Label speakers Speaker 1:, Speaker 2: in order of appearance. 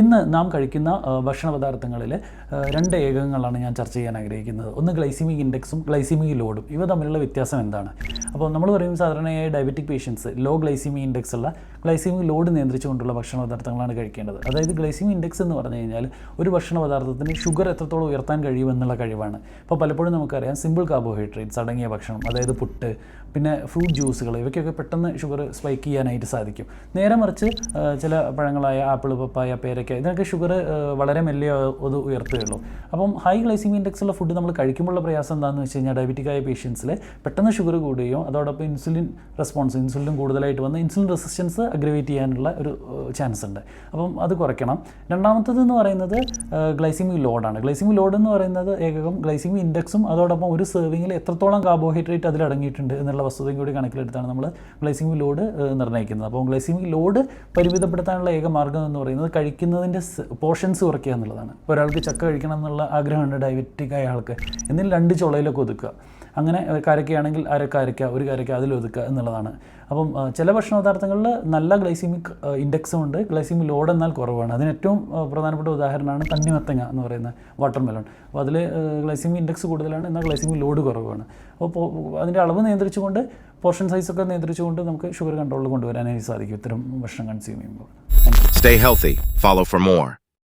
Speaker 1: ഇന്ന് നാം കഴിക്കുന്ന ഭക്ഷണ പദാർത്ഥങ്ങളിൽ 2 ഏകകങ്ങളാണ് ഞാൻ ചർച്ച ചെയ്യാൻ ആഗ്രഹിക്കുന്നത്. ഒന്ന് ഗ്ലൈസിമിക് ഇൻഡെക്സും ഗ്ലൈസിമിക് ലോഡും. ഇവ തമ്മിലുള്ള വ്യത്യാസം എന്താണ്? അപ്പോൾ നമ്മൾ പറയുമ്പോൾ സാധാരണയായി diabetic patients low glycemic index ഉള്ള ഗ്ലൈസിമിക് ലോഡ് നിയന്ത്രിച്ചുകൊണ്ടുള്ള ഭക്ഷണ പദാർത്ഥങ്ങളാണ് കഴിക്കേണ്ടത്. അതായത് ഗ്ലൈസിമിക് ഇൻഡെക്സ് എന്ന് പറഞ്ഞു കഴിഞ്ഞാൽ ഒരു ഭക്ഷണ പദാർത്ഥത്തിന് ഷുഗർ എത്രത്തോളം ഉയർത്താൻ കഴിയുമെന്നുള്ള കഴിവാണ്. അപ്പോൾ പലപ്പോഴും നമുക്കറിയാം സിമ്പിൾ കാർബോഹൈഡ്രേറ്റ്സ് അടങ്ങിയ ഭക്ഷണം, അതായത് പുട്ട്, പിന്നെ ഫ്രൂട്ട് ജ്യൂസുകൾ, ഇവയ്ക്കൊക്കെ പെട്ടെന്ന് ഷുഗർ സ്പൈക്ക് ചെയ്യാനായിട്ട് സാധിക്കും. നേരെ മറിച്ച് ചില പഴങ്ങളായ ആപ്പിൾ, പപ്പായ, പേരയ്ക്ക, ഇതിനൊക്കെ ഷുഗർ വളരെ മെല്ലെ അത് ഉയർത്തുകയുള്ളൂ. അപ്പം ഹൈ ഗ്ലൈസിമിക് ഇൻഡെക്സ് ഉള്ള ഫുഡ് നമ്മൾ കഴിക്കുമ്പോഴുള്ള പ്രയാസം എന്താണെന്ന് വെച്ച് കഴിഞ്ഞാൽ ഡയബറ്റിക്കായ പേഷ്യൻസിൽ പെട്ടെന്ന് ഷുഗർ കൂടുകയോ അതോടൊപ്പം ഇൻസുലിൻ കൂടുതലായിട്ട് വന്ന് ഇൻസുലിൻ റെസിസ്റ്റൻസ് അഗ്രവേറ്റ് ചെയ്യാനുള്ള ഒരു ചാൻസ് ഉണ്ട്. അപ്പം അത് കുറയ്ക്കണം. രണ്ടാമത്തേതെന്ന് പറയുന്നത് ഗ്ലൈസിമിക് ലോഡാണ്. ഗ്ലൈസിമിക് ലോഡ് എന്ന് പറയുന്നത് ഏകകം ഗ്ലൈസിമിക് ഇൻഡെക്സും അതോടൊപ്പം ഒരു സെർവിങ്ങിൽ എത്രത്തോളം കാർബോഹൈഡ്രേറ്റ് അതിലടങ്ങിയിട്ടുണ്ട് എന്നുള്ള വസ്തുതയും കൂടി കണക്കിലെടുത്താണ് നമ്മൾ ഗ്ലൈസിമിക് ലോഡ് നിർണ്ണയിക്കുന്നത്. അപ്പോൾ ഗ്ലൈസിമിക് ലോഡ് പരിമിതപ്പെടുത്താനുള്ള ഏക മാർഗ്ഗം എന്ന് പറയുന്നത് കഴിക്കുന്നതിൻ്റെ പോർഷൻസ് കുറയ്ക്കുക എന്നുള്ളതാണ്. ഒരാൾക്ക് ചക്ക കഴിക്കണം എന്നുള്ള ആഗ്രഹമുണ്ട് ഡയബറ്റിക് ആയ ആൾക്ക്, എന്നിൽ 2 ചുളയിലൊക്കെ ഒതുക്കുക. അങ്ങനെ കാരക്കയാണെങ്കിൽ കാരക്ക, ഒരു കാരക്ക അതിലൊതുക്കുക എന്നുള്ളതാണ്. അപ്പം ചില ഭക്ഷണ പദാർത്ഥങ്ങളിൽ നല്ല ഗ്ലൈസിമിക് ഇൻഡെക്സും ഉണ്ട്, ഗ്ലൈസിമിക് ലോഡ് എന്നാൽ കുറവാണ്. അതിന് ഏറ്റവും പ്രധാനപ്പെട്ട ഉദാഹരണമാണ് തണ്ണിമത്തങ്ങ എന്ന് പറയുന്ന വാട്ടർമെലോൺ. അപ്പോൾ അതിൽ ഗ്ലൈസിമിക് ഇൻഡെക്സ് കൂടുതലാണ്, എന്നാൽ ഗ്ലൈസിമിക് ലോഡ് കുറവാണ്. അപ്പോൾ അതിൻ്റെ അളവ് നിയന്ത്രിച്ചുകൊണ്ട്, പോർഷൻ സൈസൊക്കെ നിയന്ത്രിച്ചുകൊണ്ട് നമുക്ക് ഷുഗർ കൺട്രോളിൽ കൊണ്ടുവരാനായി സാധിക്കും ഇത്തരം ഭക്ഷണം കൺസ്യൂം ചെയ്യുമ്പോൾ.
Speaker 2: Stay healthy. Follow for more.